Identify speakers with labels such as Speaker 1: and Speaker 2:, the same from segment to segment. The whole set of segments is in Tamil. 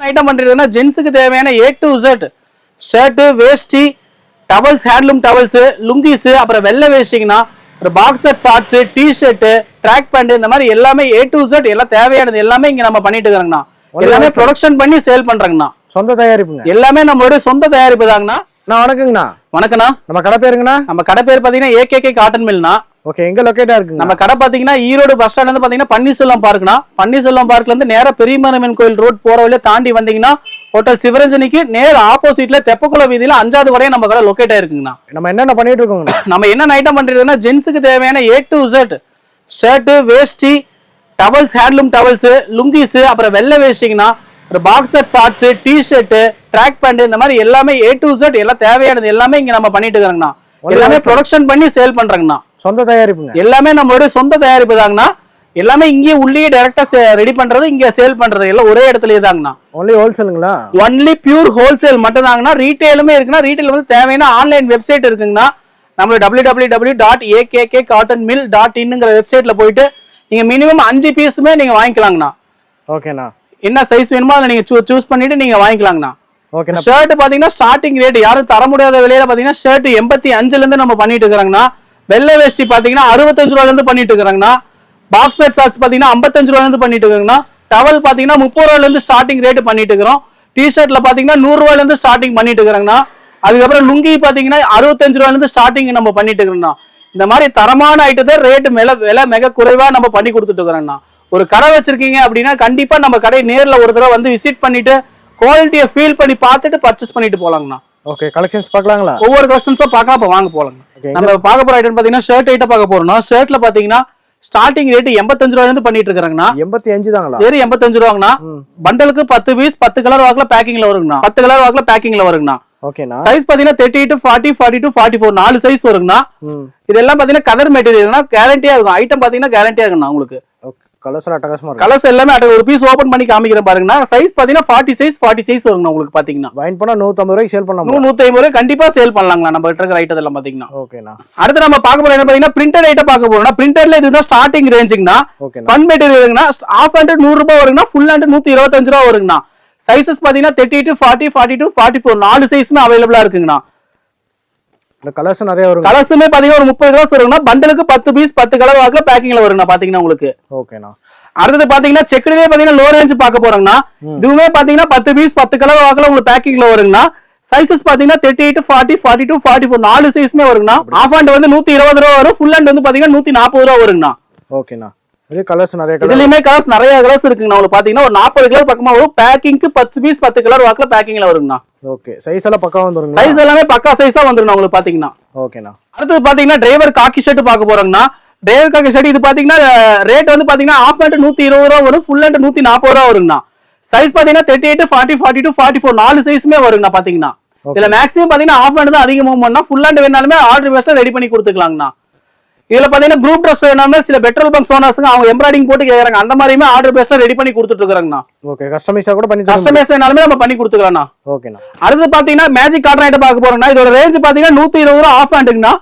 Speaker 1: ஐட்டம் பண்றதுன்னா ஜென்ஸுக்கு தேவையான A to Z shirt, veshti, towels, handloom towels, lungis, அப்புறம் வெள்ளை வேஷ்டிங்கனா, ஒரு boxer shorts, T-shirt, track pant, இந்த மாதிரி எல்லாமே A to Z எல்லாம் தேவையானது எல்லாமே இங்க நம்ம பண்ணிட்டு இருக்கோங்கண்ணா. எல்லாமே ப்ரொடக்ஷன் பண்ணி சேல் பண்றோங்கண்ணா.
Speaker 2: சொந்த தயாரிப்புங்க.
Speaker 1: எல்லாமே நம்மளோட சொந்த தயாரிப்பு தாங்கண்ணா.
Speaker 2: வணக்கங்கண்ணா.
Speaker 1: வணக்கண்ணா.
Speaker 2: நம்ம கடை பேருங்கண்ணா?
Speaker 1: நம்ம கடை பேர் பாத்தீங்கன்னா AKK காட்டன் மில்னா.
Speaker 2: ஓகே, எங்க லொகேட்டா இருக்குங்க? நம்ம
Speaker 1: கடை பாத்தீங்கன்னா ஈரோடு பஸ் ஸ்டாண்ட்ல இருந்து பாத்தீங்கன்னா பன்னீர்செல்வம் பார்க்னா, பன்னீர்செல்வம் பார்க்ல இருந்து நேரா பெரியமரமன் கோயில் ரோட் போற வழியில தாண்டி வந்தீங்கன்னா ஹோட்டல் சிவரஞ்சனிக்கு நேர் ஆப்போசிட்ல தெப்பக்குள வீதியில 5வது கடையா நம்ம கடை லொகேட் ஆயிருக்குங்கண்ணா.
Speaker 2: நம்ம என்னென்ன பண்ணிட்டு இருக்கோங்க?
Speaker 1: நம்ம என்ன ஐட்டம் பண்றதுன்னா ஜென்ஸுக்கு தேவையான A to Z shirt, veshti, towels, handloom towels, lungis, அப்புறம் வெள்ளை வேஷ்டிங்கனா, ஒரு boxer shorts, T-shirt, track pant, இந்த மாதிரி எல்லாமே A to Z எல்லாம் தேவையானது எல்லாமே இங்க நம்ம பண்ணிட்டு இருக்கோங்கண்ணா. எல்லாமே ப்ரொடக்ஷன் பண்ணி சேல் பண்றோங்கண்ணா.
Speaker 2: சொந்த தயாரிப்புங்க. எல்லாமே
Speaker 1: நம்மளோட சொந்த தயாரிப்பு தாங்கண்ணா. எல்லாமே இங்கே உள்ளே டைரக்டா ரெடி பண்றது, இங்க சேல் பண்றது எல்லாம் ஒரே இடத்துலயே தாங்கண்ணா.
Speaker 2: ஒன்லி ஹோல்சேலுங்களா?
Speaker 1: ஒன்லி பியூர் ஹோல்சேல் மட்டும் தாங்கண்ணா. ரீட்டைலுமே இருக்குன்னா ரீட்டைல் வந்து தேவையான ஆன்லைன் வெப்சைட் இருக்குங்கண்ணா. நம்ம www.akkcottonmill.in வெப்சைட்ல போயிட்டு நீங்க மினிமம் 5 பீஸுமே நீங்க வாங்கிக்கலாங்கண்ணா.
Speaker 2: ஓகேண்ணா.
Speaker 1: என்ன சைஸ் வேணுமோ அதை நீங்க சூஸ் பண்ணிட்டு நீங்க வாங்கிக்கலாங்கண்ணா.
Speaker 2: ஓகேண்ணா.
Speaker 1: ஷர்ட் பாத்தீங்கன்னா ஸ்டார்டிங் ரேட் யாரும் தர முடியாத விலையில பாத்தீங்கன்னா ஷர்ட் 85 இருந்து நம்ம பண்ணிட்டு இருக்கிறாங்கண்ணா. வெள்ளை வேஷ்டி பாத்தீங்கன்னா 65 ரூபாயில இருந்து பண்ணிட்டு இருக்காங்கண்ணா. பாக்ஸர் ஷார்ட்ஸ் பாத்தீங்கன்னா 55 ரூபாயில இருந்து பண்ணிட்டு இருக்காங்கண்ணா. டவல் பாத்தீங்கன்னா 30 ரூபாயில இருந்து ஸ்டார்டிங் ரேட் பண்ணிட்டு இருக்கிறோம். டி-ஷர்ட்ல பாத்தீங்கன்னா 100 ரூபாயில இருந்து ஸ்டார்டிங் பண்ணிட்டு இருக்காங்கண்ணா. அதுக்கப்புறம் லுங்கி பாத்தீங்கன்னா 65 ரூபாயில இருந்து ஸ்டார்டிங் நம்ம பண்ணிட்டு இருக்கிறோம்ண்ணா. இந்த மாதிரி தரமான ஐட்டத்தை ரேட் விலை மிக குறைவா நம்ம பண்ணி கொடுத்துட்டு இருக்கிறோம்ண்ணா. ஒரு கடை வச்சிருக்கீங்க அப்படின்னா கண்டிப்பா நம்ம கடை நேர்ல ஒரு தடவை வந்து விசிட் பண்ணிட்டு குவாலிட்டியை ஃபீல் பண்ணி பார்த்துட்டு பர்ச்சேஸ் பண்ணிட்டு போலாங்கண்ணா.
Speaker 2: Okay, collections பார்க்கலாங்களா?
Speaker 1: ஒவ்வொரு கலெக்ஷன்ஸும் பார்க்கலாம். அப்ப வாங்க போலாங்க. நம்ம பார்க்க போற ஐட்டம் பாத்தீங்கன்னா ஷர்ட் ஐட்டம் பார்க்க போறோம்னா, ஷர்ட்ல பாத்தீங்கன்னா ஸ்டார்டிங் ரேட் 85 ரூபாயில இருந்து பண்ணிட்டு இருக்காங்கண்ணா.
Speaker 2: 85 தாங்களா?
Speaker 1: சரி, 85 ரூபாங்கண்ணா. பண்டலுக்கு 10 பீஸ் 10 கலர் வாக்குல பேக்கிங்ல வருங்கண்ணா. 10 கலர் வாக்குல பேக்கிங்ல வருங்கண்ணா.
Speaker 2: ஓகேண்ணா.
Speaker 1: சைஸ் பாத்தீங்கன்னா 38 to 40, 42, 44 4 சைஸ் வருங்கண்ணா. இதெல்லாம் பாத்தீங்கன்னா கதர் மெட்டீரியல்னா கேரண்டியா இருக்கும். ஐட்டம் பாத்தீங்கன்னா கேரண்டியா இருக்குண்ணா. உங்களுக்கு
Speaker 2: கலர்ஸ் அட்டகாசமா இருக்கு.
Speaker 1: கலர்ஸ் எல்லாமே ஒரு பீஸ் ஓபன் பண்ணி காமிக்கிறேன் பாருங்கண்ணா. சைஸ் பாத்தீங்கன்னா 40 சைஸ் வருங்கண்ணா. உங்களுக்கு பாத்தீங்கன்னா
Speaker 2: வாங்கி போனா 150 ரூபாய்க்கு சேல் பண்ணலாம்.
Speaker 1: 150 ரூபாய் கண்டிப்பா சேல் பண்ணலாங்களா நம்ம கிட்ட இருக்கிற ஐட்டம் எல்லாம் பாத்தீங்கன்னா.
Speaker 2: ஓகேண்ணா.
Speaker 1: அடுத்து நம்ம பார்க்க போற என்ன பாத்தீங்கன்னா பிரிண்டட் ஐட்டம் பார்க்க போறோம்னா, பிரிண்டட்ல இதுதான் ஸ்டார்டிங் ரேஞ்சுங்கண்ணா. ஸ்பன் மெட்டீரியல்ங்கண்ணா. ஆஃப் ஹேண்ட் 100 ரூபாய் வருங்கண்ணா. ஃபுல் ஹேண்ட் 125 ரூபாய் வருங்கண்ணா. சைஸஸ் பாத்தீங்கன்னா 38, 40, 42, 44 4 சைஸ்மே அவைலபிளா இருக்குங்கண்ணா.
Speaker 2: கலர்ஸ் நிறைய வரும்.
Speaker 1: கலர்ஸுமே பாத்தீங்கன்னா ஒரு 30 கலர்ஸ் வருங்கண்ணா. பண்டலுக்கு 10 பீஸ் 10 கலர் வாக்குல பேக்கிங்ல வருங்கண்ணா பாத்தீங்கன்னா உங்களுக்கு.
Speaker 2: ஓகேண்ணா.
Speaker 1: அடுத்து பாத்தீங்கன்னா செக்குலயே பாத்தீங்கன்னா லோ ரேஞ்ச் பார்க்க போறோம்னா, இதுவுமே பாத்தீங்கன்னா 10 பீஸ் 10 கலர் வாக்குல உங்களுக்கு பேக்கிங்ல வருங்கண்ணா. சைஸஸ் பாத்தீங்கன்னா 38, 40, 42, 44 4 சைஸ்மே வருங்கண்ணா. ஆஃப் ஹேண்ட் வந்து 120 ரூபாய் வரும். ஃபுல் ஹேண்ட் வந்து பாத்தீங்கன்னா 140 ரூபாய் வருங்கண்ணா.
Speaker 2: ஓகேண்ணா. இது கலர்ஸ் நிறைய
Speaker 1: இதுலயுமே கலர்ஸ் நிறைய கலர்ஸ் இருக்குங்கண்ணா. உங்களுக்கு பாத்தீங்கன்னா ஒரு 40 கலர் பக்கமா வரும். பேக்கிங்க்கு 10 பீஸ் 10 கலர் வாக்குல பேக்கிங்ல வருங்கண்ணா.
Speaker 2: ஓகே, சைஸ் எல்லாம் பக்கா வந்துருங்க.
Speaker 1: சைஸ் எல்லாமே பக்கா சைஸா வந்துருங்க உங்களுக்கு பாத்தீங்கன்னா.
Speaker 2: ஓகேண்ணா.
Speaker 1: அடுத்து பாத்தீங்கன்னா டிரைவர் காக்கி ஷர்ட் பார்க்க போறோம்னா, டிரைவர் காக்கி ஷர்ட் இது பாத்தீங்கன்னா ரேட் வந்து பாத்தீங்கன்னா ஆஃப் ஹேண்ட் 120 ரூபாய் வரும். ஃபுல் ஹேண்ட் 140 ரூபாய் வருங்கண்ணா. சைஸ் பாத்தீங்கன்னா 38, 40, 42, 44 4 சைஸ்மே வருங்கண்ணா பாத்தீங்கன்னா. இதுல மேக்ஸிமம் பாத்தீங்கன்னா ஆஃப் ஹேண்ட் தான் அதிகமா பண்ணா, ஃபுல் ஹேண்ட் வேணாலுமே ஆர்டர் பேஸ்ல ரெடி பண்ணி கொடுத்துக்கலாங்கண்ணா. இதுல பாத்தீங்கன்னா குரூப் ட்ரெஸ் வேணாலுமே சில பெட்ரோல் பங்க் ஓனர்ஸ்ங்க அவங்க எம்ப்ராய்டிங் போட்டு கேக்குறாங்க. அந்த மாதிரியுமே ஆர்டர் பேஸ்ல ரெடி பண்ணி கொடுத்துட்டு இருக்காங்கண்ணா.
Speaker 2: ஓகே, கஸ்டமைஸா கூட பண்ணி
Speaker 1: கஸ்டமைஸ் வேணாலுமே நம்ம பண்ணி கொடுத்துக்கலாம்ண்ணா.
Speaker 2: ஓகேண்ணா. அடுத்து
Speaker 1: பாத்தீங்கன்னா மேஜிக் காட்டன் ஐட்டம் பார்க்க போறோம்னா, இதோட ரேஞ்ச் பாத்தீங்கன்னா 120 ரூபாய் ஆஃப் ஹேண்டுங்கண்ணா.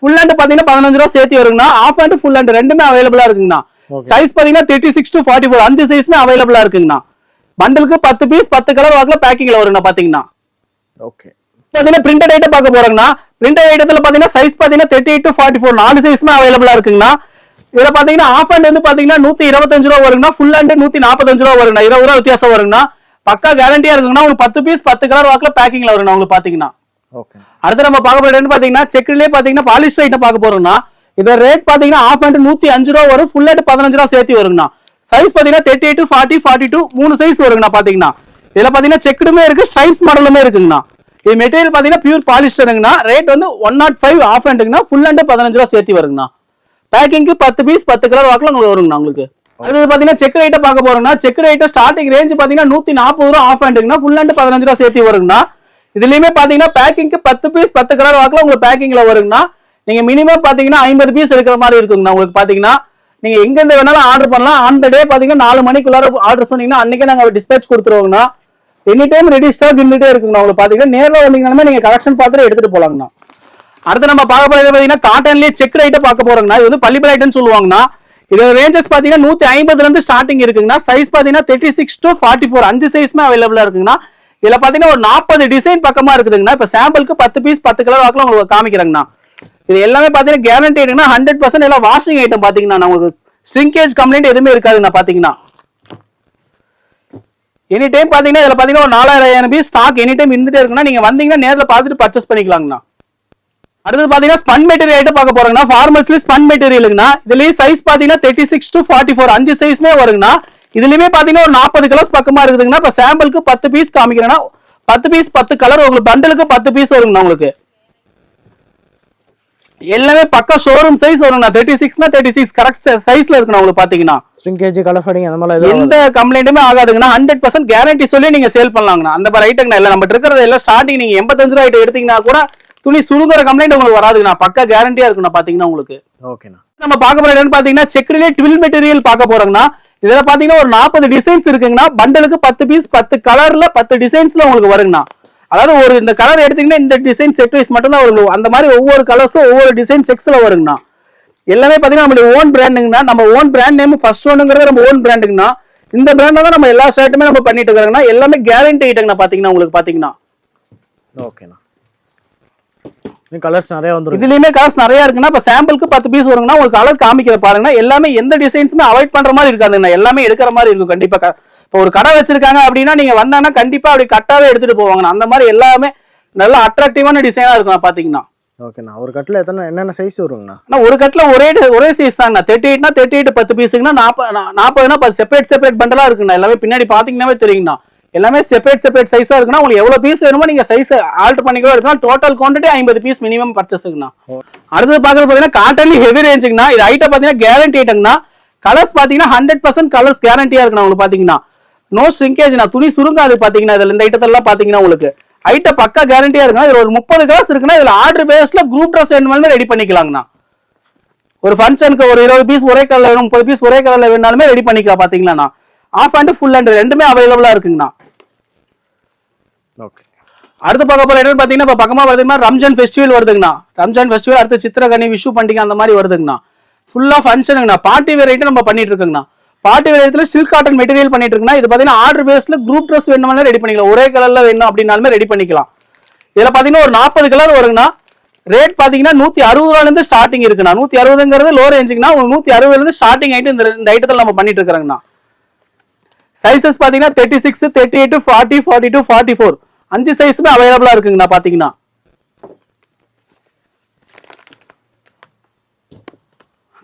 Speaker 1: ஃபுல் ஹேண்ட் பாத்தீங்கன்னா 15 ரூபாய் சேர்த்து வருங்கண்ணா. ஆஃப் ஹேண்ட் ஃபுல் ஹேண்ட் ரெண்டுமே அவைலபிளா இருக்குங்கண்ணா. சைஸ் பாத்தீங்கன்னா 36 to 44 5 சைஸ்மே அவைலபிளா இருக்குங்கண்ணா. பண்டலுக்கு 10 பீஸ் 10 கலர் வாக்குல பேக்கிங்ல வருங்கண்ணா பாத்தீங்கன்னா.
Speaker 2: ஓகே.
Speaker 1: பாத்தீங்கன்னா பிரிண்டட் ஐட்டம் பார்க்க போறோம்னா, பிரிண்டட் ஐட்டத்துல பாத்தீங்கன்னா சைஸ் பாத்தீங்கன்னா 38 to 44 4 சைஸ்மே அவைலபிளா இருக்குங்கண்ணா. இதுல பாத்தீங்கன்னா ஆஃப் ஹேண்ட் வந்து பாத்தீங்கன்னா 125 ரூபாய் வருங்கண்ணா. ஃபுல் ஹேண்ட் 145 ரூபாய் வருங்கண்ணா. 20 ரூபாய் வித்தியாசம் வருங்கண்ணா. பக்கா கேரண்டியா இருக்குங்கண்ணா. உங்களுக்கு 10 பீஸ் 10 கலர் வாக்குல பேக்கிங்ல வருங்கண்ணா உங்களுக்கு பாத்தீங்கன்னா.
Speaker 2: ஓகே.
Speaker 1: அடுத்து நம்ம பார்க்க போறது என்ன பாத்தீங்கன்னா செக்குலயே பாத்தீங்கன்னா பாலிஸ்டர் ஐட்டம் பார்க்க போறோம்னா, இதோட ரேட் பாத்தீங்கன்னா ஆஃப் ஹேண்ட் 105 ரூபாய் வரும். ஃபுல் ஹேண்ட் 15 ரூபாய் சேர்த்து வருங்கண்ணா. சைஸ் பாத்தீங்கன்னா 38, 40, 42 3 சைஸ் வருங்கண்ணா பாத்தீங்கன்னா. இதுல பாத்தீங்கன்னா செக்குடுமே இருக்கு, ஸ்ட்ரைப்ஸ் மாடலுமே இருக்குங்கண்ணா. இது மெட்டீரியல் பாத்தீங்கன்னா பியூர் பாலிஸ்டருங்கண்ணா. ரேட் வந்து 105 ஆஃப் ஹேண்டுங்கண்ணா. ஃபுல் ஹேண்ட் 15 ரூபாய் சேர்த்து வருங்கண்ணா. பேக்கிங்க்கு 10 பீஸ் 10 கலர் வாக்குல உங்களுக்கு வருங்கண்ணா உங்களுக்கு. அடுத்து பாத்தீங்கன்னா செக் ஐட்டம் பார்க்க போறோம்னா, செக் ஐட்டம் ஸ்டார்டிங் ரேஞ்ச் பாத்தீங்கன்னா 140 ரூபாய் ஆஃப் ஹேண்டுங்கண்ணா. ஃபுல் ஹேண்ட் 15 ரூபாய் சேர்த்து வருங்கண்ணா. இதுலயுமே பாத்தீங்கன்னா பேக்கிங்க்கு 10 பீஸ் 10 கலர் வாக்குல உங்களுக்கு பேக்கிங்ல வருங்கண்ணா. நீங்க மினிமம் பாத்தீங்கன்னா 50 பீஸ் எடுக்கிற மாதிரி இருக்குங்கண்ணா உங்களுக்கு பாத்தீங்கன்னா. நீங்க எங்க இருந்து வேணாலும் ஆர்டர் பண்ணலாம். அந்த டே பாத்தீங்கன்னா 4 மணிக்குள்ளார ஆர்டர் சொன்னீங்கன்னா அன்னைக்கே நாங்க டிஸ்பேச் கொடுத்துருவோங்கண்ணா. எனி டைம் ரெடி ஸ்டாக் இருந்துட்டே இருக்குங்கண்ணா. உங்களுக்கு பாத்தீங்கன்னா நேர்ல வந்தீங்கன்னா நீங்க கலெக்ஷன் பார்த்துட்டு எடுத்துட்டு போலாங்கண்ணா. அடுத்து நம்ம பார்க்க போறது பாத்தீங்கன்னா காட்டன்லயே செக் ஐட்டம் பார்க்க போறோம்னா, இது வந்து பள்ளிப்படை ஐட்டம் சொல்லுவாங்கண்ணா. இதோட ரேஞ்சஸ் பாத்தீங்கன்னா 150 இருந்து ஸ்டார்டிங் இருக்குங்கண்ணா. சைஸ் பாத்தீங்கன்னா 36 to 44 5 சைஸ்மே அவைலபிளா இருக்குங்கண்ணா. இதுல பாத்தீங்கன்னா ஒரு 40 டிசைன் பக்கமா இருக்குதுங்கண்ணா. இப்ப சாம்பிளுக்கு 10 பீஸ் 10 கலர் வாக்குல உங்களுக்கு காமிக்கிறேங்கண்ணா. இது எல்லாமே பாத்தீங்கன்னா கேரண்டிடுங்கண்ணா. 100% எல்லாம் வாஷிங் ஐட்டம் பாத்தீங்கன்னா உங்களுக்கு ஷ்ரிங்கேஜ் கம்ப்ளைண்ட் எதுவுமே இருக்காதுங்கண்ணா. பாத்தீங்கன்னா எனி டைம் பாத்தீங்கன்னா இதுல பாத்தீங்கன்னா ஒரு 4000 பீஸ் ஸ்டாக் எனி டைம் இருந்துட்டே இருக்குன்னா நீங்க வந்தீங்கன்னா நேர்ல பார்த்துட்டு பர்ச்சேஸ் பண்ணிக்கலாங்கண்ணா. அடுத்து பாத்தீங்கன்னா ஸ்பன் மெட்டீரியல் ஐட்டம் பார்க்க போறோம்னா ஃபார்மல்ஸ்ல ஸ்பன் மெட்டீரியலுங்கண்ணா. இதுலயே சைஸ் பாத்தீங்கன்னா 36 to 44 5 சைஸ்மே வருங்கண்ணா. இதுலயுமே பாத்தீங்கன்னா ஒரு 40 கலர்ஸ் பக்கமா இருக்குதுங்கண்ணா. இப்ப சாம்பிளுக்கு 10 பீஸ் காமிக்கிறேன்னா 10 பீஸ் 10 கலர் உங்களுக்கு பண்டலுக்கு 10 பீஸ் வருங்கண்ணா. உங்களுக்கு எல்லாமே பக்கா ஷோரூம் சைஸ் வருங்கண்ணா. 36னா 36 கரெக்ட் சைஸ்ல இருக்குண்ணா. உங்களுக்கு பாத்தீங்கன்னா
Speaker 2: ஸ்ட்ரிங்கேஜ் கலர் ஃபேடிங் அந்த மாதிரி
Speaker 1: எந்த கம்ப்ளைண்ட்டுமே ஆகாதுங்கண்ணா. 100% கேரண்டி சொல்லி நீங்க சேல் பண்ணலாங்கண்ணா. அந்த மாதிரி ஐட்டங்கண்ணா இல்ல நம்ம இருக்கிறது எல்லாம் ஸ்டார்டிங் நீங்க 85 ரூபாய் ஐட்டம் எடுத்தீங்கன்னா கூட துணி சுருங்குற கம்ப்ளைண்ட் உங்களுக்கு வராதுங்கண்ணா. பக்கா கேரண்டியா இருக்குண்ணா. பாத்தீங்கன்னா உங்களுக்கு
Speaker 2: ஓகேண்ணா.
Speaker 1: நம்ம பார்க்க போற இடம் பாத்தீங்கன்னா செக்ரிலே ட்வில் மெட்டீரியல் பார்க்க போறோம்னா இதுல பாத்தீங்கன்னா ஒரு 40 டிசைன்ஸ் இருக்குங்கண்ணா. பண்டலுக்கு 10 பீஸ் 10 கலர்ல 10 டிசைன்ஸ்ல உங்களுக்கு வருங்கண்ணா. அதாவது ஒரு இந்த கலர் எடுத்தீங்கன்னா இந்த டிசைன் செட் வைஸ் மட்டும் தான் வரும். அந்த மாதிரி ஒவ்வொரு கலர்ஸும் ஒவ்வொரு டிசைன் செக்ஸ்ல வருங்கண்ணா. எல்லாமே பாத்தீங்கன்னா நம்மளுடைய ஓன் பிராண்டுங்கண்ணா. நம்ம ஓன் பிராண்ட் நேம் ஃபர்ஸ்ட் ஒன்னுங்கிறது நம்ம ஓன் பிராண்டுங்கண்ணா. இந்த பிராண்ட்ல தான் நம்ம எல்லா ஷர்ட்டுமே நம்ம பண்ணிட்டு இருக்கிறோங்கண்ணா. எல்லாமே கேரண்டி ஐட்டங்கண்ணா. பாத்தீங்கன்னா உங்களுக்கு பாத்தீங்கன்னா
Speaker 2: ஓகேண்ணா. கலர்ஸ் நிறைய வந்துரும்.
Speaker 1: இதுலயுமே கலர்ஸ் நிறைய இருக்குன்னா இப்ப சாம்பிளுக்கு 10 பீஸ் வருங்கண்ணா. உங்களுக்கு கலர் காமிக்கிற பாருங்கன்னா எல்லாமே எந்த டிசைன்ஸுமே அவாய்ட் பண்ற மாதிரி இருக்காதுங்கண்ணா. எல்லாமே எடுக்கிற மாதிரி இருக்கும் கண்டிப்பா. இப்போ ஒரு கடை வச்சிருக்காங்க அப்படின்னா நீங்க வந்தாங்கன்னா கண்டிப்பா அப்படி கட்டாவே எடுத்துட்டு போவாங்க. அந்த மாதிரி எல்லாமே நல்ல அட்ராக்டிவான டிசைனா இருக்கும் பாத்தீங்கன்னா.
Speaker 2: ஓகேண்ணா. ஒரு கட்டில் என்னென்ன சைஸ் வருங்கண்ணா?
Speaker 1: ஒரு கட்டில் ஒரே சைஸ் தாங்கண்ணா. 38னா 38 10 பீஸுக்குன்னா 40னா 10 செப்பரேட் பண்டலா இருக்குண்ணா. எல்லாமே பின்னாடி பாத்தீங்கன்னாவே தெரியுங்கண்ணா. எல்லாமே செப்பரேட் சைஸா இருக்குன்னா உங்களுக்கு எவ்வளவு பீஸ் வேணுமோ நீங்க சைஸ் ஆல்டர் பண்ணிக்கோ எடுக்கலாம். டோட்டல் குவான்டிட்டி 50 பீஸ் மினிமம் பர்ச்சேஸ்க்குண்ணா. அடுத்து பாக்குறது பாத்தீங்கன்னா காட்டன்லி ஹெவி ரேஞ்சுங்கண்ணா. இது ஐட்டம் பாத்தீங்கன்னா கேரண்டி ஐட்டம்னா. கலர்ஸ் பாத்தீங்கன்னா 100% கலர்ஸ் கேரண்டியா இருக்குண்ணா. உங்களுக்கு பாத்தீங்கன்னா நோ ஷ்ரிங்கேஜ்னா. துணி சுருங்காது பாத்தீங்கன்னா. இதுல இந்த ஐட்டத்தெல்லாம் பாத்தீங்கன்னா உங்களுக்கு ஐட்டம் பக்கா கேரண்டியா இருக்குன்னா. இதுல ஒரு 30 கலர்ஸ் இருக்குன்னா இதுல ஆர்டர் பேஸ்ல குரூப் ட்ரெஸ் வேணுமாலுமே ரெடி பண்ணிக்கலாங்கண்ணா. ஒரு ஃபங்க்ஷனுக்கு ஒரு 20 பீஸ் ஒரே கலர்ல வேணும் 30 பீஸ் ஒரே கலர்ல வேணாலுமே ரெடி பண்ணிக்கலாம். பாத்தீங்கன்னா ஆஃப் அண்ட் ஃபுல் அண்ட் ரெண்டுமே அவைலபிளா இருக்குங்கண்ணா.
Speaker 2: ஓகே.
Speaker 1: அடுத்து பார்க்க போற என்னன்னு பாத்தீங்கன்னா இப்ப பக்கமா பாத்தீங்கன்னா ரம்ஜான் ஃபெஸ்டிவல் வருதுங்கண்ணா. ரம்ஜான் ஃபெஸ்டிவல் அடுத்து சித்திரகனி விஷு பண்டிகை அந்த மாதிரி வருதுங்கண்ணா. ஃபுல்லா ஃபங்க்ஷனுங்கண்ணா. பார்ட்டி வேர் ஐட்டம் நம்ம பண்ணிட்டு இருக்கோங்கண்ணா. பார்ட்டி வேர் ஐட்டத்துல சில்க் காட்டன் மெட்டீரியல் பண்ணிட்டு இருக்குன்னா. இது பாத்தீங்கன்னா ஆர்டர் பேஸ்ல குரூப் ட்ரெஸ் வேணுமாலும் ரெடி பண்ணிக்கலாம். ஒரே கலர்ல வேணும் அப்படின்னாலுமே ரெடி பண்ணிக்கலாம். இதுல பாத்தீங்கன்னா ஒரு 40 கலர் வருங்கண்ணா. ரேட் பாத்தீங்கன்னா 160 ரூபாயில இருந்து ஸ்டார்டிங் இருக்குண்ணா. 160ங்கிறது லோ ரேஞ்சுக்குன்னா 160 இருந்து ஸ்டார்டிங் ஐட்டம் இந்த ஐட்டத்துல நம்ம பண்ணிட்டு இருக்கிறோங்கண்ணா. சைசஸ் பாத்தீங்கன்னா 36 38 40 42 44 5 சைஸ்மே அவைலபிளா இருக்குங்கண்ணா. பாத்தீங்கன்னா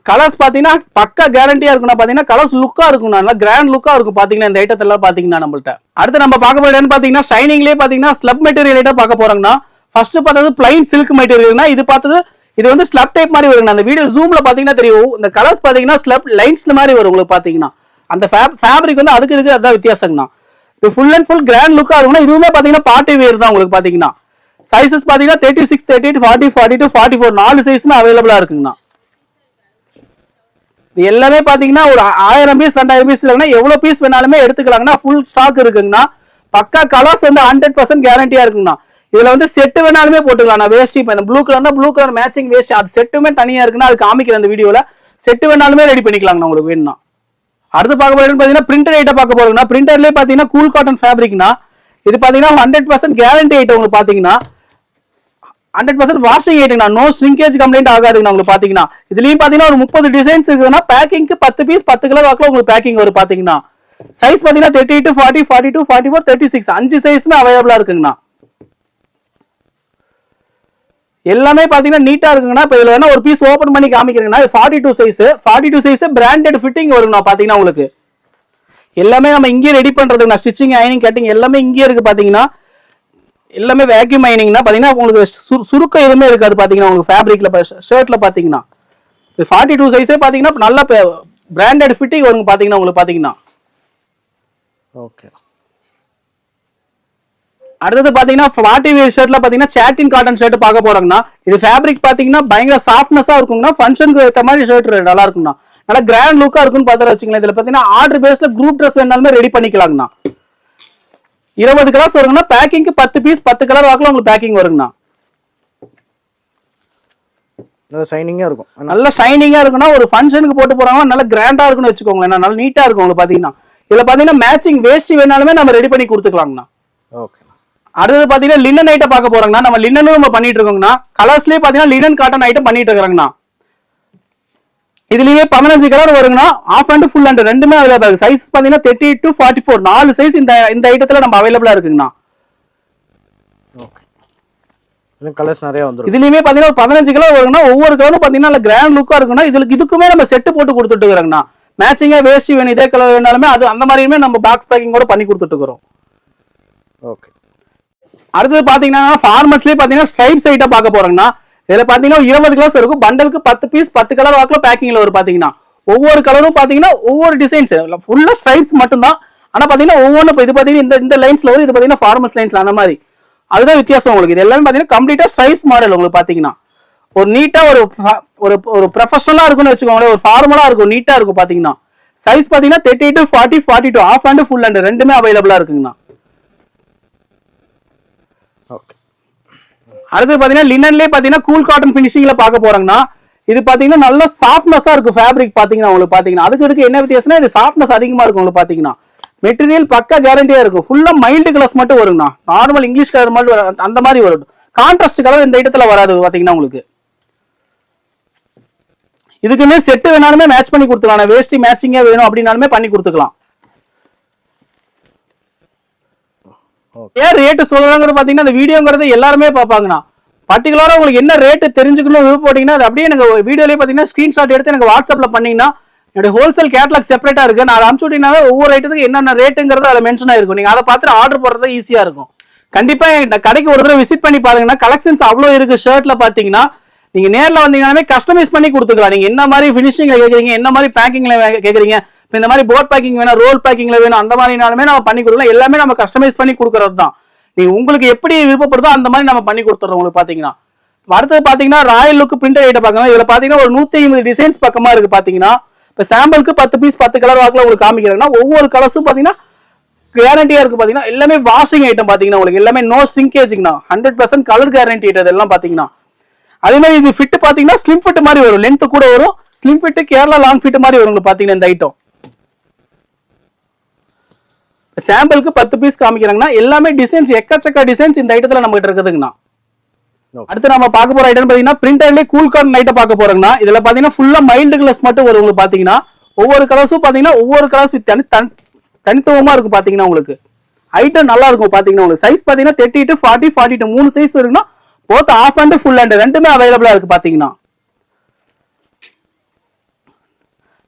Speaker 1: கலர்ஸ் பாத்தீங்கன்னா பக்கா கேரண்டியா இருக்குண்ணா. பாத்தீங்கன்னா கலர்ஸ் லுக்கா இருக்கும். நல்லா கிராண்ட் லுக்கா இருக்கும் பாத்தீங்கன்னா இந்த ஐட்டத்துல பாத்தீங்கன்னா நம்மள்ட்ட. அடுத்து நம்ம பார்க்க போறது பாத்தீங்கன்னா ஷைனிங்லயே பாத்தீங்கன்னா ஸ்லப் மெட்டீரியல் ஐட்டம் பார்க்க போறோம்னா. ஃபர்ஸ்ட் பார்த்தது பிளைன் சில்க் மெட்டீரியல்னா. இது பார்த்தது இது வந்து ஸ்லப் டைப் மாதிரி வருங்க. அந்த வீடியோ ஜூம்ல பாத்தீங்கன்னா தெரியும். இந்த கலர்ஸ் பாத்தீங்கன்னா ஸ்லப் லைன்ஸ்ல மாதிரி வரும் உங்களுக்கு பாத்தீங்கன்னா. அந்த ஃபேப்ரிக் வந்து அதுக்கு இருக்கு அதான் வித்தியாசங்கண்ணா. இது ஃபுல் அண்ட் ஃபுல் கிராண்ட் லுக்கா இருக்கும்னா. இதுவுமே பாத்தீங்கன்னா பார்ட்டி வேர் தான் உங்களுக்கு பாத்தீங்கன்னா. சைசஸ் பாத்தீங்கன்னா 36 38 40 42 44 4 சைஸ்மே அவைலபிளா இருக்குங்கண்ணா. எல்லாமே பாத்தீங்கன்னா ஒரு 1000 பீஸ் 2000 பீஸ் இல்லைன்னா எவ்வளவு பீஸ் வேணாலுமே எடுத்துக்கலாங்கன்னா. ஃபுல் ஸ்டாக் இருக்குங்கண்ணா. பக்கா கலர்ஸ் வந்து 100% கேரண்டியா இருக்குங்கண்ணா. இதுல வந்து செட்டு வேணாலுமே போட்டுக்கலாம். நான் வேஸ்ட் இப்போ இந்த ப்ளூ கலர்னா ப்ளூ கலர் மேட்சிங் வேஸ்ட் அது செட்டுமே தனியா இருக்குன்னா அது காமிக்கிற அந்த வீடியோல செட்டு வேணாலுமே ரெடி பண்ணிக்கலாங்கண்ணா உங்களுக்கு வேணும்னா. அடுத்து பார்க்க போறது பாத்தீங்கன்னா பிரிண்டர் ஐட்டம் பார்க்க போறோம்னா. பிரிண்டர்லயே பாத்தீங்கன்னா கூல் காட்டன் ஃபேப்ரிக்னா. இது பாத்தீங்கன்னா 100% கேரண்டி ஐட்டம் உங்களுக்கு பாத்தீங்கன்னா. 100% வாஷிங் ஐட்டம்னா. நோ ஷ்ரிங்கேஜ் கம்ப்ளைண்ட் ஆகாதுங்கண்ணா உங்களுக்கு பாத்தீங்கன்னா. இதுலயும் பாத்தீங்கன்னா ஒரு 30 டிசைன்ஸ் இருக்குதுன்னா பேக்கிங்க்கு 10 பீஸ் 10 கலர் வாக்குல உங்களுக்கு பேக்கிங் வரும் பாத்தீங்கன்னா. சைஸ் பாத்தீங்கன்னா 38 40 42 44 36 5 சைஸ்மே அவைலபிளா இருக்குங்கண்ணா. எல்லாமே பாத்தீங்கன்னா நீட்டா இருக்குங்கண்ணா. இப்ப இதுல வேணா ஒரு பீஸ் ஓபன் பண்ணி காமிக்கிறீங்கன்னா 42 சைஸ் பிராண்டட் ஃபிட்டிங் வருங்கண்ணா. பாத்தீங்கன்னா உங்களுக்கு எல்லாமே நம்ம இங்கே ரெடி பண்றதுங்கண்ணா. ஸ்டிச்சிங் அயனிங் கட்டிங் எல்லாமே இங்கே இருக்கு பாத்தீங்கன்னா. எல்லாமே வேக்யூம் அயனிங்னா பாத்தீங்கன்னா உங்களுக்கு சுருக்கம் எதுவுமே இருக்காது பாத்தீங்கன்னா. உங்களுக்கு ஃபேப்ரிக்ல ஷர்ட்ல பாத்தீங்கன்னா 42 சைஸே பாத்தீங்கன்னா நல்ல பிராண்டட் ஃபிட்டிங் வருங்க பாத்தீங்கன்னா உங்களுக்கு பாத்தீங்கன்னா.
Speaker 2: ஓகே.
Speaker 1: அடுத்து பாத்தீங்கன்னா 40 வேர் ஷர்ட்ல பாத்தீங்கன்னா சாட்டின் காட்டன் ஷர்ட் பார்க்க போறாங்கன்னா. இது ஃபேப்ரிக் பாத்தீங்கன்னா பயங்கர சாஃப்ட்னஸா இருக்குங்கண்ணா. ஃபங்க்ஷனுக்கு ஏற்ற மாதிரி ஷர்ட் நல்லா இருக்குங்கண்ணா. நல்லா கிராண்ட் லுக்கா இருக்குன்னு பார்த்தா வச்சுக்கலாம். இதுல பாத்தீங்கன்னா ஆர்டர் பேஸ்ல குரூப் ட்ரெஸ் வேணாலுமே ரெடி பண்ணிக்கலாங்கண்ணா. 20 கலர்ஸ் வருங்கண்ணா. பேக்கிங்க்கு 10 பீஸ் 10 கலர் வாக்குல உங்களுக்கு பேக்கிங் வருங்கண்ணா.
Speaker 2: ஷைனிங்கா இருக்கும்.
Speaker 1: நல்ல ஷைனிங்கா இருக்குன்னா ஒரு ஃபங்க்ஷனுக்கு போட்டு போறாங்கன்னா நல்ல கிராண்டா இருக்குன்னு வச்சுக்கோங்களேன். நல்ல நீட்டா இருக்கும் உங்களுக்கு பாத்தீங்கன்னா. இதுல பாத்தீங்கன்னா மேட்சிங் வேஷ்டி வேணாலுமே நம்ம ரெடி பண்ணி கொடுத்துக்கலாங்கண்ணா.
Speaker 2: ஓகே.
Speaker 1: அடுத்தது பாத்தீங்கன்னா லினன் ஐட்டம் பார்க்க போறாங்கண்ணா. நம்ம லினனும் நம்ம பண்ணிட்டு இருக்கோங்கண்ணா. கலர்ஸ்லயே பாத்தீங்கன்னா லினன் காட்டன் ஐட்டம் பண்ணிட்டு இருக்காங்கண்ணா. இதுலயே 15 கலர் வருங்கண்ணா. ஆஃப் அண்ட் ஃபுல் அண்ட் ரெண்டுமே அவைலபிள் இருக்கு. சைஸ் பாத்தீங்கன்னா 38 to 44 4 சைஸ் இந்த ஐட்டத்துல நம்ம அவைலபிளா இருக்குங்கண்ணா.
Speaker 2: ஓகே. இன்னும் கலர்ஸ் நிறைய வந்துரும்.
Speaker 1: இதுலயுமே பாத்தீங்கன்னா 15 கலர் வருங்கண்ணா. ஒவ்வொரு கலரும் பாத்தீங்கன்னா நல்ல கிராண்ட் லுக்கா இருக்குண்ணா. இதுக்குமே நம்ம செட் போட்டு கொடுத்துட்டு இருக்கோங்கண்ணா. மேட்சிங்கா வேஷ்டி வேணும் இதே கலர் வேணாலுமே அது அந்த மாதிரியுமே நம்ம பாக்ஸ் பேக்கிங் கூட பண்ணி கொடுத்துட்டு இருக்கிறோம்.
Speaker 2: ஓகே.
Speaker 1: அடுத்தது பாத்தீங்கன்னா ஃபார்மஸ்லயே பாத்தீங்கன்னா ஸ்ட்ரைப்ஸ் ஐட்டம் பார்க்க போறோம்னா. இதுல பாத்தீங்கன்னா 20 கலர்ஸ் இருக்கும். பண்டலுக்கு 10 பீஸ் 10 கலர் வாக்குல பேக்கிங்ல வரும் பாத்தீங்கன்னா. ஒவ்வொரு கலரும் பாத்தீங்கன்னா ஒவ்வொரு டிசைன்ஸ் ஃபுல்லா ஸ்ட்ரைப்ஸ் மட்டும் தான். ஆனா பாத்தீங்கன்னா ஒவ்வொன்றும் இது பாத்தீங்கன்னா இந்த லைன்ஸ்ல வரும். இது பாத்தீங்கன்னா ஃபார்மஸ் லைன்ஸ்ல அந்த மாதிரி அதுதான் வித்தியாசம் உங்களுக்கு. இது எல்லாமே பாத்தீங்கன்னா கம்ப்ளீட்டா ஸ்ட்ரைப்ஸ் மாடல் உங்களுக்கு பாத்தீங்கன்னா. ஒரு நீட்டா ஒரு ப்ரொஃபஷனலா இருக்கும்னு வச்சுக்கோங்களேன். ஒரு ஃபார்மலா இருக்கும் நீட்டா இருக்கும் பாத்தீங்கன்னா. சைஸ் பாத்தீங்கன்னா 38 to 40 42 half and full and ரெண்டுமே அவைலபிளா இருக்குங்கண்ணா.
Speaker 2: ஓகே.
Speaker 1: அடுத்து பாத்தீங்கன்னா லினன்லயே பாத்தீங்கன்னா கூல் காட்டன் பினிஷிங்ல பார்க்க போறாங்கன்னா. இது பாத்தீங்கன்னா நல்ல சாஃப்ட்னஸா இருக்கும் ஃபேப்ரிக் பாத்தீங்கன்னா உங்களுக்கு பாத்தீங்கன்னா. அதுக்கு என்ன வித்தியாசம்னா இது சாஃப்ட்னஸ் அதிகமா இருக்கும் உங்களுக்கு பாத்தீங்கன்னா. மெட்டீரியல் பக்கா கேரண்டியா இருக்கும். ஃபுல்லா மைல்டு கலர்ஸ் மட்டும் வருங்கண்ணா. நார்மல் இங்கிலீஷ் கலர் மட்டும் அந்த மாதிரி வரும். கான்ட்ராஸ்ட் கலர் இந்த இடத்துல வராது பாத்தீங்கன்னா உங்களுக்கு. இதுக்குமே செட் வேணாலுமே மேட்ச் பண்ணி கொடுத்துக்கலாம். வேஷ்டி மேட்சிங்கா வேணும் அப்படின்னாலுமே பண்ணி கொடுத்துக்கலாம். ஏன் ரேட்டு சொல்றாங்க பாத்தீங்கன்னா அந்த வீடியோங்கிறது எல்லாருமே பார்ப்பாங்கண்ணா. பர்டிகுலரா உங்களுக்கு என்ன ரேட்டு தெரிஞ்சுக்கணும் விருப்பப்பட்டீங்கன்னா அது அப்படியே எனக்கு வீடியோலயே பாத்தீங்கன்னா ஸ்கிரீன்ஷாட் எடுத்து எனக்கு வாட்ஸ்அப்ல பண்ணீங்கன்னா என்னோட ஹோல்சேல் கேட்லாக் செப்பரேட்டா இருக்கு. நான் அனுப்பிச்சு விட்டீங்கன்னா ஒவ்வொரு ஐட்டத்துக்கு என்னென்ன ரேட்டுங்கிறது அதில் மென்ஷன் ஆயிருக்கும். நீங்க அதை பார்த்து ஆர்டர் போடுறது ஈஸியா இருக்கும். கண்டிப்பா இந்த கடைக்கு ஒரு தடவை விசிட் பண்ணி பாருங்கன்னா கலெக்ஷன்ஸ் அவ்வளோ இருக்கு. ஷர்ட்ல பாத்தீங்கன்னா நீங்க நேரில் வந்தீங்கன்னாவே கஸ்டமைஸ் பண்ணி கொடுத்துக்கலாம். நீங்க என்ன மாதிரி பினிஷிங்ல கேக்குறீங்க, என்ன மாதிரி பேக்கிங்ல கேக்குறீங்க, இந்த மாதிரி போர்ட் பேக்கிங் வேணும், ரோல் பேக்கிங்ல வேணும், அந்த மாதிரினாலுமே நம்ம பண்ணி கொடுக்கலாம். எல்லாமே நம்ம கஸ்டமைஸ் பண்ணி கொடுக்கறது தான். நீங்க உங்களுக்கு எப்படி விருப்பப்படுதோ அந்த மாதிரி நம்ம பண்ணி கொடுத்துறோம் உங்களுக்கு பாத்தீங்கன்னா. அடுத்தது பாத்தீங்கன்னா ராயல் லுக் பிரிண்டட் ஐட்டம் பார்க்கலாம். இதுல பாத்தீங்கன்னா ஒரு 150 டிசைன்ஸ் பக்கமா இருக்கு பாத்தீங்கன்னா. இப்ப சாம்பிளுக்கு 10 பீஸ் 10 கலர் வாக்குல உங்களுக்கு காமிக்கிறேன்னா ஒவ்வொரு கலர்ஸும் பாத்தீங்கன்னா கேரண்டியா இருக்கு பாத்தீங்கன்னா. எல்லாமே வாஷிங் ஐட்டம் பாத்தீங்கன்னா உங்களுக்கு எல்லாமே நோ சிங்கேஜ்ங்கண்ணா. 100% கலர் கேரண்டி இதெல்லாம் பாத்தீங்கன்னா. அதே மாதிரி இது ஃபிட் பாத்தீங்கன்னா ஸ்லிம் ஃபிட் மாதிரி வரும். லென்த் கூட வரும். Slim fit Kerala long fit மாதிரி வரும் பாத்தீங்கன்னா இந்த ஐட்டம். சாம்பிளுக்கு 10 பீஸ் காமிக்கிறாங்கன்னா எல்லாமே டிசைன்ஸ் எக்கச்சக்க டிசைன்ஸ் இந்த ஐட்டத்துல நம்ம கிட்ட இருக்குதுங்கண்ணா. அடுத்து நம்ம பார்க்க போற ஐட்டம் பாத்தீங்கன்னா பிரிண்டர்லயே கூல் காட்டன் ஐட்டம் பார்க்க போறோம்னா. இதுல பாத்தீங்கன்னா ஃபுல்லா மைல்டு கலர்ஸ் மட்டும் வரும் உங்களுக்கு பாத்தீங்கன்னா. ஒவ்வொரு கலர்ஸும் பாத்தீங்கன்னா ஒவ்வொரு கலர்ஸ் தனித்துவமா இருக்கும் பாத்தீங்கன்னா உங்களுக்கு. ஐட்டம் நல்லா இருக்கும் பாத்தீங்கன்னா உங்களுக்கு. சைஸ் பாத்தீங்கன்னா 30 to 40 42 3 சைஸ் வருதுன்னா both half and full and ரெண்டுமே அவைலபிளா இருக்கு பாத்தீங்கன்னா.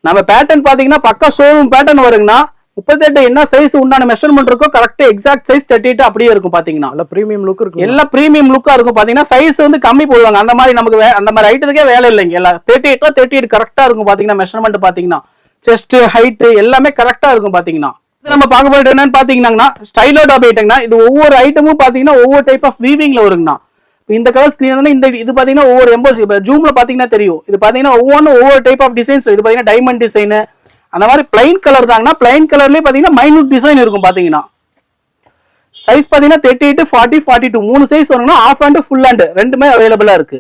Speaker 1: நம்ம பேட்டர்ன் பாத்தீங்கன்னா பக்கா ஷோரூம் பேட்டர்ன் வருங்கண்ணா. 38 என்ன சைஸ் உண்டான மெஷர்மெண்ட் இருக்கோ கரெக்ட் எக்ஸாக்ட் சைஸ் 38 அப்படியே இருக்கும் பாத்தீங்கன்னா.
Speaker 2: நல்ல பிரீமியம் லுக் இருக்கும்.
Speaker 1: எல்லாம் பிரீமியம் லுக்கா இருக்கும் பாத்தீங்கன்னா. சைஸ் வந்து கம்மி போடுவாங்க. அந்த மாதிரி நமக்கு அந்த மாதிரி ஐட்டத்துக்கே வேலை இல்லைங்க. எல்லாம் 38 கரெக்டா இருக்கும் பாத்தீங்கன்னா. மெஷர்மெண்ட் பாத்தீங்கன்னா செஸ்ட் ஹைட் எல்லாமே கரெக்டா இருக்கும் பாத்தீங்கன்னா. நம்ம பார்க்க போறது என்னன்னு பாத்தீங்கன்னா ஸ்டைலோ டாப் ஐட்டம்னா. இது ஒவ்வொரு ஐட்டமும் பாத்தீங்கன்னா ஒவ்வொரு டைப் ஆஃப் வீவிங்ல வருங்கண்ணா. இந்த கலர் ஸ்கிரீன் இந்த இது பாத்தீங்கன்னா ஒவ்வொரு எம்போஸ் ஜூம்ல பாத்தீங்கன்னா தெரியும். இது பாத்தீங்கன்னா ஒவ்வொரு டைப் ஆஃப் டிசைன்ஸ். இது பாத்தீங்கன்னா டைமண்ட் டிசைன் அந்த மாதிரி பிளைன் கலர் தாங்கன்னா. பிளைன் கலர்லயே பாத்தீங்கன்னா மைனூட் டிசைன் இருக்கும் பாத்தீங்கன்னா. சைஸ் பாத்தீங்கன்னா 38 40 42 3 சைஸ் வரும்னா ஆஃப் அண்ட் ஃபுல் அண்ட் ரெண்டுமே அவைலபிளா இருக்கு.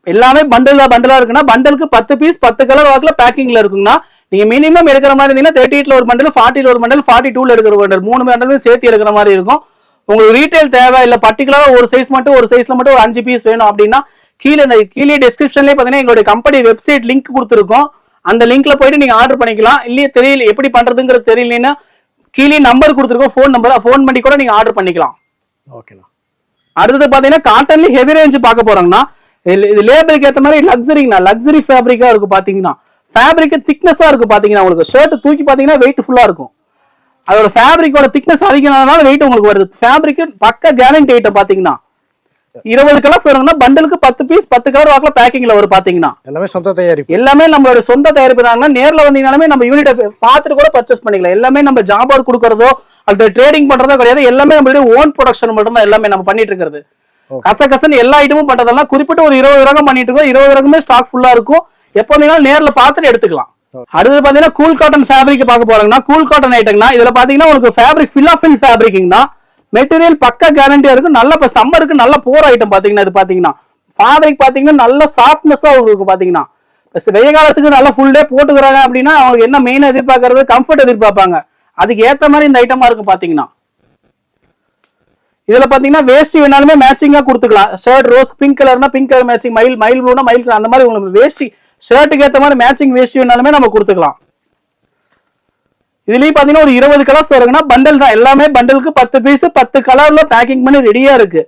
Speaker 1: எல்லாமே பண்டலா இருக்குன்னா பண்டலுக்கு 10 பீஸ் 10 கலர் வாக்குல பேக்கிங்ல இருக்குங்கன்னா. நீங்க மினிமம் எடுக்கிற மாதிரி இருந்தீங்கன்னா 38ல ஒரு பண்டல் 40ல ஒரு பண்டல் 42ல எடுக்கிற பண்டல் 3 பண்டலும் சேர்த்து எடுக்கிற மாதிரி இருக்கும். உங்களுக்கு ரீட்டைல் தேவை இல்ல பர்டிகுலரா ஒரு சைஸ் மட்டும் ஒரு சைஸ்ல மட்டும் ஒரு 5 பீஸ் வேணும் அப்படின்னா கீழே டிஸ்கிரிப்ஷன்லயே பாத்தீங்கன்னா எங்களுடைய கம்பெனி வெப்சைட் லிங்க் கொடுத்துருக்கோம். அந்த லிங்க்ல போயிட்டு நீங்க ஆர்டர் பண்ணிக்கலாம். இல்லையே தெரியல எப்படி பண்றதுங்கிறது தெரியலன்னா கீழே நம்பர் கொடுத்துருக்கோம். ஃபோன் பண்ணி கூட நீங்க ஆர்டர் பண்ணிக்கலாம்.
Speaker 2: ஓகேண்ணா.
Speaker 1: அடுத்தது பாத்தீங்கன்னா காட்டன்ல ஹெவி ரேஞ்ச் பார்க்க போறாங்கன்னா இது லேபிளுக்கு ஏற்ற மாதிரி லக்ஸரி ஃபேப்ரிக்கா இருக்கும் பாத்தீங்கன்னா. ஃபேப்ரிக் திக்னஸா இருக்கும் பாத்தீங்கன்னா. உங்களுக்கு ஷர்ட் தூக்கி பாத்தீங்கன்னா வெயிட் ஃபுல்லா இருக்கும். அதோட ஃபேப்ரிக்கோட திக்னஸ் அதிகமானதால வெயிட் உங்களுக்கு வருது. ஃபேப்ரிக் பக்க கேரண்டி ஐட்டம் பாத்தீங்கன்னா. 20 கலர்ஸ் வருங்கன்னா பண்டலுக்கு 10 பீஸ் 10 கலர் வாக்குல பேக்கிங்ல வரும் பாத்தீங்கன்னா.
Speaker 2: எல்லாமே சொந்த தயாரிப்பு.
Speaker 1: எல்லாமே நம்மளோட சொந்த தயாரிப்பு தாங்கன்னா. நேர்ல வந்தீங்கனாலுமே நம்ம யூனிட் பார்த்துட்டு கூட பர்ச்சேஸ் பண்ணிக்கலாம். எல்லாமே நம்ம ஜாப் ஒர்க் கொடுக்கறதோ அல்லது ட்ரேடிங் பண்றதோ கிடையாது. எல்லாமே நம்மளுடைய ஓன் ப்ரொடக்ஷன் மட்டும் தான் எல்லாமே நம்ம பண்ணிட்டு இருக்கிறது. கசகசன்னு எல்லா ஐட்டமும் பண்றதெல்லாம் குறிப்பிட்ட ஒரு 20 ரகம் பண்ணிட்டு இருக்கோம். 20 ரகமே ஸ்டாக் ஃபுல்லா இருக்கும். எப்போ வந்தீங்கன்னா நேர்ல பார்த்துட்டு எடுத்துக்கலாம். அடுத்து பாத்தீங்கன்னா கூல் காட்டன் ஃபேப்ரிக் பார்க்க போறாங்கன்னா கூல் காட்டன் ஐட்டம்னா இதுல பாத்தீங்கன்னா உங்களுக்கு ஃபேப்ரிக் ஃபில் ஆஃப் இன் ஃபேப்ரிக்னா மெட்டீரியல் பக்கா கேரண்டியா இருக்கும். நல்ல இப்போ சம்மருக்கு நல்ல போர் ஐட்டம் பாத்தீங்கன்னா இது பாத்தீங்கன்னா ஃபேப்ரிக் பாத்தீங்கன்னா நல்ல சாஃப்ட்னஸா இருக்கும் பாத்தீங்கன்னா. வெய்ய காலத்துக்கு நல்லா ஃபுல் டே போட்டுக்கிறாங்க அப்படின்னா அவங்களுக்கு என்ன மெயின் எதிர்பார்க்கறது கம்ஃபர்ட் எதிர்பார்ப்பாங்க. அதுக்கு ஏத்த மாதிரி இந்த ஐட்டமா இருக்கும் பாத்தீங்கன்னா. இதுல பாத்தீங்கன்னா வேஷ்டி வேணாலுமே மேட்சிங்கா கொடுத்துக்கலாம். ஷர்ட் ரோஸ் பிங்க் கலர்னா பிங்க் கலர் மேட்சிங், மயில் ப்ளூனா மயில் கலர், அந்த மாதிரி உங்களுக்கு வேஷ்டி ஷர்ட்டுக்கு ஏத்த மாதிரி மேட்சிங் வேஷ்டி வேணாலுமே நம்ம கொடுத்துக்கலாம். இதுலயும் பாத்தீங்கன்னா ஒரு 20 கலர்ஸ் வருங்கன்னா பண்டல் தான். எல்லாமே பண்டலுக்கு 10 பீஸ் 10 கலர்ல பேக்கிங் பண்ணி ரெடியா இருக்கு.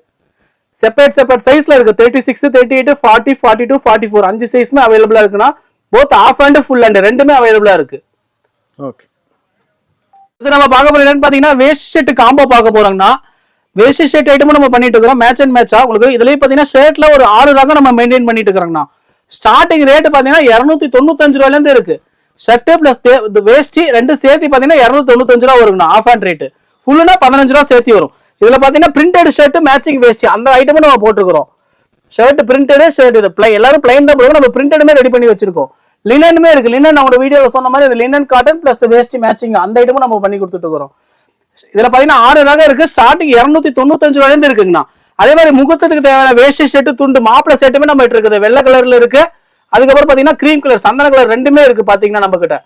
Speaker 1: செப்பரேட் சைஸ்ல இருக்கு. 36, 38, 40, 42, 44 5 சைஸ்மே அவைலபிளா இருக்குன்னா both half and full and ரெண்டுமே அவைலபிளா இருக்கு.
Speaker 2: ஓகே.
Speaker 1: இது நம்ம பார்க்க போறது என்னன்னு பாத்தீங்கன்னா வேஷ்டி ஷர்ட் காம்போ பார்க்க போறோம்னா வேஷ்டி ஷர்ட் ஐட்டமும் நம்ம பண்ணிட்டு இருக்கோம். மேட்ச் அண்ட் மேட்சா உங்களுக்கு இதுலயும் பாத்தீங்கன்னா ஷர்ட்ல ஒரு 6 ரகம் நம்ம மெயின்டைன் பண்ணிட்டு இருக்கிறோம்னா ஸ்டார்டிங் ரேட் பாத்தீங்கன்னா 295 ரூபாயில இருந்து இருக்கு. ஷர்ட் பிளஸ் வேஷ்டி ரெண்டு சேர்த்து பாத்தீங்கன்னா 295 ரூபா வருங்கண்ணா. ஆஃப் அண்ட் ரேட் ஃபுல்லுனா 15 ரூபா சேர்த்து வரும். இதுல பாத்தீங்கன்னா பிரிண்டட் ஷர்ட் மேட்சிங் வேஷ்டி அந்த ஐட்டமும் நம்ம போட்டுக்கிறோம். ஷர்ட் பிரிண்டட் ஷர்ட் இது எல்லாரும் பிளைன் தான் போடுவோம். நம்ம பிரிண்டடுமே ரெடி பண்ணி வச்சிருக்கோம். லினனுமே இருக்கு. லினன் நம்ம வீடியோல சொன்ன மாதிரி இது லினன் காட்டன் பிளஸ் வேஷ்டி மேட்சிங் அந்த ஐட்டமும் நம்ம பண்ணி கொடுத்துட்டு இருக்கிறோம். இதுல பாத்தீங்கன்னா 6 ரகம் இருக்கு. ஸ்டார்டிங் 295 ரூபாயில இருந்து இருக்குங்கண்ணா. அதே மாதிரி முகூர்த்தத்துக்கு தேவையான வேஷ்டி ஷர்ட் துண்டு மாப்பிளை செட்டுமே நம்ம இருக்குது. வெள்ளை கலர்ல இருக்கு. அதுக்கப்புறம் பாத்தீங்கன்னா கிரீம் கலர் சந்தன கலர் ரெண்டுமே இருக்கு பாத்தீங்கன்னா நம்ம கிட்ட.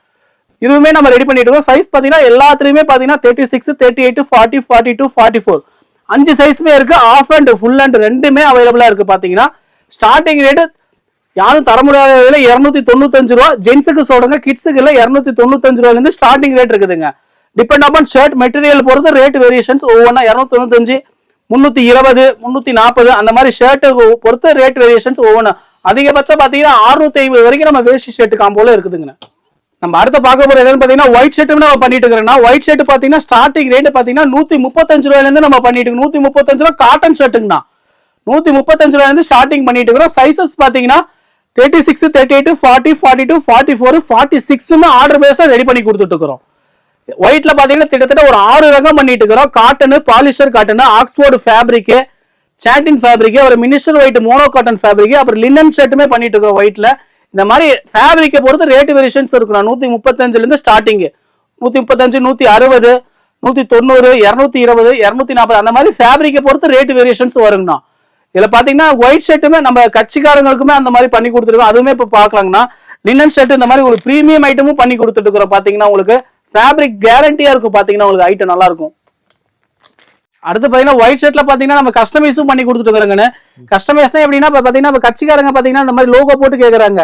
Speaker 1: இதுவுமே நம்ம ரெடி பண்ணிட்டு இருக்கோம். சைஸ் பாத்தீங்கன்னா எல்லாத்துலயுமே பாத்தீங்கன்னா 36, 38, 40, 42, 44 5 சைஸ்மே இருக்கு. ஆஃப் அண்ட் ஃபுல் அண்ட் ரெண்டுமே அவைலபிளா இருக்கு பாத்தீங்கன்னா. ஸ்டார்டிங் ரேட் யாரும் தர முடியாத விலை 295 ரூபா. ஜென்ஸுக்கு சொல்றேங்க, கிட்ஸுக்கு இல்ல 295 ரூபாயில இருந்து ஸ்டார்டிங் ரேட் இருக்குதுங்க. டிபெண்ட் அப்பான் ஷர்ட் மெட்டீரியல் பொறுத்து ரேட் வேரியேஷன்ஸ் ஒவ்வொன்றா 295, 320, 340 அந்த மாதிரி ஷர்ட் பொறுத்து ரேட் வேரியேஷன்ஸ் ஒவ்வொன்று. அதிகபட்சம் பாத்தீங்கன்னா 650 வரைக்கும் நம்ம வேஷ்டி ஷர்ட் காம்போல இருக்குதுங்க. நம்ம அடுத்த பார்க்க போறது என்னன்னு பாத்தீங்கன்னா ஒயிட் ஷர்ட் நம்ம பண்ணிட்டு இருக்கிறோம்னா ஒயிட் ஷர்ட் பாத்தீங்கன்னா ஸ்டார்டிங் ரேட் பாத்தீங்கன்னா 135 ரூபாயில இருந்து நம்ம பண்ணிட்டு இருக்கோம். 135 ரூபாய் காட்டன் ஷர்ட்டுங்கண்ணா. 135 ரூபாயில இருந்து ஸ்டார்டிங் பண்ணிட்டு இருக்கிறோம். சைசஸ் பாத்தீங்கன்னா 36, 38, 40, 42, 44, 46 ஆர்டர் பேஸ்ல ரெடி பண்ணி கொடுத்துட்டு இருக்கிறோம். ஒயிட்ல பாத்தீங்கன்னா கிட்டத்தட்ட ஒரு 6 ரகம் பண்ணிட்டு இருக்கிறோம். Cotton, polyester cotton, Oxford fabric, satin fabric, ஒரு Minister white mono cotton fabric, அப்புறம் லினன் ஷர்ட்டுமே பண்ணிட்டு இருக்கிறோம் ஒயிட்ல. இந்த மாதிரி ஃபேப்ரிக்கை பொறுத்து ரேட் வேரியேஷன்ஸ் இருக்கும். 135 இருந்து ஸ்டார்டிங் 135, 160, 190, 220, 240 அந்த மாதிரி ஃபேப்ரிக்கை பொறுத்து ரேட் வேரியேஷன்ஸ் வருங்கண்ணா. இதுல பாத்தீங்கன்னா ஒயிட் ஷர்ட்டுமே நம்ம கட்சிக்காரங்களுக்குமே அந்த மாதிரி பண்ணி கொடுத்துருக்கோம். அதுவுமே இப்ப பாக்கலாங்கன்னா லினன் ஷர்ட் இந்த மாதிரி ஒரு பிரீமியம் ஐட்டமும் பண்ணி கொடுத்துட்டு இருக்கிறோம். பாத்தீங்கன்னா உங்களுக்கு ஃபேப்ரிக் கேரண்டியா இருக்கும். பாத்தீங்கன்னா உங்களுக்கு ஐட்டம் நல்லா இருக்கும். அடுத்து பாத்தீங்கன்னா ஒயிட் ஷர்ட்ல பாத்தீங்கன்னா நம்ம கஸ்டமைஸும் பண்ணி கொடுத்துட்டு இருக்கிறாங்கன்னு. கஸ்டமைஸ் தான் எப்படின்னா பாத்தீங்கன்னா கட்சிக்காரங்க பாத்தீங்கன்னா இந்த மாதிரி லோகோ போட்டு கேட்கறாங்க.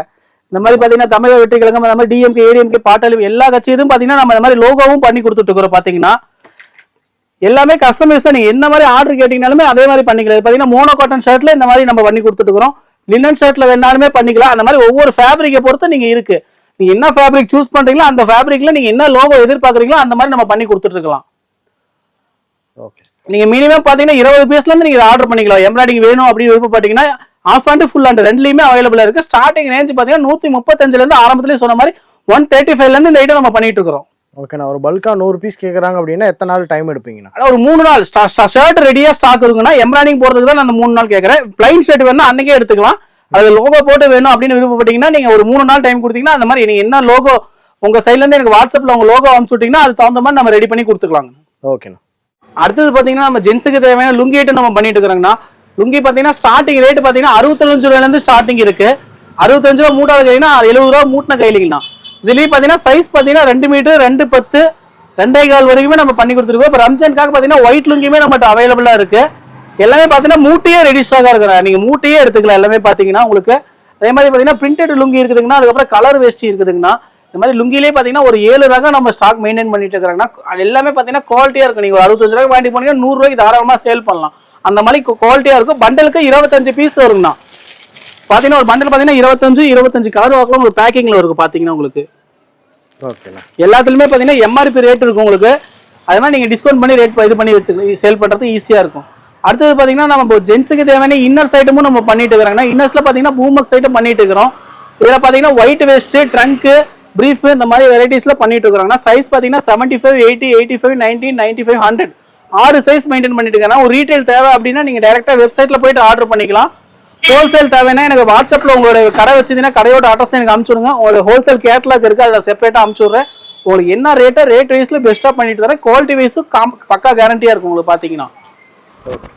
Speaker 1: இந்த மாதிரி பாத்தீங்கன்னா தமிழக வெற்றி கழகம், அந்த மாதிரி டிஎம்கே, ஏடிஎம்கே, பாட்டாளி எல்லா கட்சியும் பாத்தீங்கன்னா நம்ம இந்த மாதிரி லோகோவும் பண்ணி கொடுத்துட்டு இருக்கிறோம். பாத்தீங்கன்னா எல்லாமே கஸ்டமைஸ் தான். நீங்க என்ன மாதிரி ஆர்டர் கேட்டீங்கனாலுமே அதே மாதிரி பண்ணிக்கலாம். பாத்தீங்கன்னா மோனோ காட்டன் ஷர்ட்ல இந்த மாதிரி நம்ம பண்ணி கொடுத்துட்டு இருக்கிறோம். லினன் ஷர்ட்ல வேணாலுமே பண்ணிக்கலாம். அந்த மாதிரி ஒவ்வொரு ஃபேப்ரிக்கை பொறுத்து நீங்க இருக்கு. நீங்க என்ன ஃபேப்ரிக் சூஸ் பண்றீங்களோ அந்த ஃபேப்ரிக்ல நீங்க என்ன லோகோ எதிர்பார்க்கறீங்களோ அந்த மாதிரி நம்ம பண்ணி கொடுத்துட்டு இருக்கலாம்.
Speaker 2: ஓகே.
Speaker 1: நீங்க மினிமம் பாத்தீங்கன்னா 20 பீஸ்ல இருந்து நீங்க ஆர்டர் பண்ணிக்கலாம். எம்ப்ராய்டிங் வேணும் அப்படின்னு விருப்பப்பட்டீங்கன்னா ஆஃப் அண்ட் ஃபுல் அண்ட் ரெண்டுலயுமே அவைலபிளா இருக்கு. ஸ்டார்டிங் ரேஞ்ச் பாத்தீங்கன்னா 135 இருந்து ஆரம்பத்திலேயே சொன்ன மாதிரி 135 இருந்து இந்த ஐட்டம் நம்ம பண்ணிட்டு இருக்கிறோம்.
Speaker 2: ஓகே. நான் ஒரு பல்கா 100 பீஸ் கேக்குறாங்க அப்படின்னா எத்தனை நாள் டைம் எடுப்பீங்கண்ணா?
Speaker 1: ஒரு 3 நாள் ஷர்ட் ரெடியா ஸ்டாக் இருக்குன்னா எம்ப்ராய்டிங் போறதுக்கு தான் நான் 3 நாள் கேட்கறேன். பிளைன் ஷர்ட் வேணா அன்னைக்கே எடுத்துக்கலாம். அது லோகோ போட்டு வேணும் அப்படின்னு விருப்பப்பட்டீங்கன்னா நீங்க ஒரு 3 நாள் டைம் கொடுத்தீங்கன்னா அந்த மாதிரி நீங்க என்ன லோகோ உங்க சைட்ல இருந்து எனக்கு வாட்ஸ்அப்ல உங்க லோகோ அனுப்பிச்சு விட்டீங்கன்னா அது தகுந்த மாதிரி நம்ம ரெடி பண்ணி கொடுத்துக்கலாங்க.
Speaker 2: ஓகேண்ணா.
Speaker 1: அடுத்தது பாத்தீங்கன்னா நம்ம ஜென்ஸுக்கு தேவையான லுங்கி ஐட்டம் நம்ம பண்ணிட்டு இருக்கிறோம்னா லுங்கி பாத்தீங்கன்னா ஸ்டார்டிங் ரேட் பாத்தீங்கன்னா 65 ரூபாயில இருந்து ஸ்டார்டிங் இருக்கு. 65 ரூபா மூட்டாவது கைனா 70 ரூபா மூட்டின கைலிங்கண்ணா. இதுலயும் பாத்தீங்கன்னா சைஸ் பாத்தீங்கன்னா 2 மீட்டர் 210 2.25 வரைக்குமே நம்ம பண்ணி கொடுத்துருக்கோம். இப்போ ரம்ஜானுக்காக பாத்தீங்கன்னா ஒயிட் லுங்கியுமே நம்மகிட்ட அவைலபிளா இருக்கு. எல்லாமே பாத்தீங்கன்னா மூட்டையே ரெடி ஸ்டாக்கா இருக்கிறேன். நீங்க மூட்டையே எடுத்துக்கலாம். எல்லாமே பாத்தீங்கன்னா உங்களுக்கு அதே மாதிரி பாத்தீங்கன்னா பிரிண்டட் லுங்கி இருக்குதுங்கன்னா அதுக்கப்புறம் கலர் வேஷ்டி இருக்குதுங்கன்னா இந்த மாதிரி லுங்கிலே பாத்தீங்கன்னா ஒரு 7 ரகம் நம்ம ஸ்டாக் மெயின்டைன் பண்ணிட்டு இருக்கிறாங்கன்னா எல்லாமே பாத்தீங்கன்னா குவாலிட்டியா இருக்கும். நீங்க 65 ரூபாய்க்கு வாங்கி போனீங்கன்னா 100 ரூபாய்க்கு தாராளமா சேல் பண்ணலாம். அந்த மாதிரி குவாலிட்டியா இருக்கும். பண்டலுக்கு 25 பீஸ் வருங்கண்ணா. பாத்தீங்கன்னா ஒரு பண்டல் பாத்தீங்கன்னா 25 கலர் வாக்கலாம் ஒரு பேக்கிங்ல இருக்கும். பாத்தீங்கன்னா உங்களுக்கு எல்லாத்துலயுமே பாத்தீங்கன்னா எம்ஆர்பி ரேட் இருக்கும் உங்களுக்கு. அதே மாதிரி நீங்க டிஸ்கவுண்ட் பண்ணி ரேட் இது பண்ணி சேல் பண்றது ஈஸியா இருக்கும். அடுத்தது பாத்தீங்கன்னா நம்ம ஜென்ஸுக்கு தேவையான இன்னர்ஸ் ஐட்டமும் நம்ம பண்ணிட்டு இருக்கிறோம்னா இன்னர்ஸ்ல பாத்தீங்கன்னா பூமக்ஸ் ஐட்டம் பண்ணிட்டு இருக்கிறோம். இதுல பாத்தீங்கன்னா ஒயிட் வேஸ்ட், ட்ரங்க், பிரீஃப் இந்த மாதிரி வெரைட்டிஸ்ல பண்ணிட்டு இருக்கிறாங்கன்னா சைஸ் பாத்தீங்கன்னா 75, 80, 85, 90, 95, 100 6 சைஸ் மெயின்டைன் பண்ணிட்டு இருக்காங்க. ஒரு ரீட்டைல் தேவை அப்படின்னா நீங்க டைரக்டா வெப்சைட்ல போயிட்டு ஆர்டர் பண்ணிக்கலாம். ஹோல்சேல் தேவைன்னா எனக்கு வாட்ஸ்அப்ல உங்களோட கடை வச்சுன்னா கடையோட அட்ரஸ் எனக்கு அனுப்பிச்சுடுங்க. உங்களோட ஹோல்சேல் கேட்லாக் இருக்கு, அதில் செப்பரேட்டா அனுப்பிச்சுடுறேன். உங்களுக்கு என்ன ரேட் வைஸ்ல பெஸ்டா பண்ணிட்டு தரேன். குவாலிட்டி வைஸும் பக்கா கேரண்டியா இருக்கும் உங்களுக்கு. பாத்தீங்கன்னா
Speaker 2: ஓகே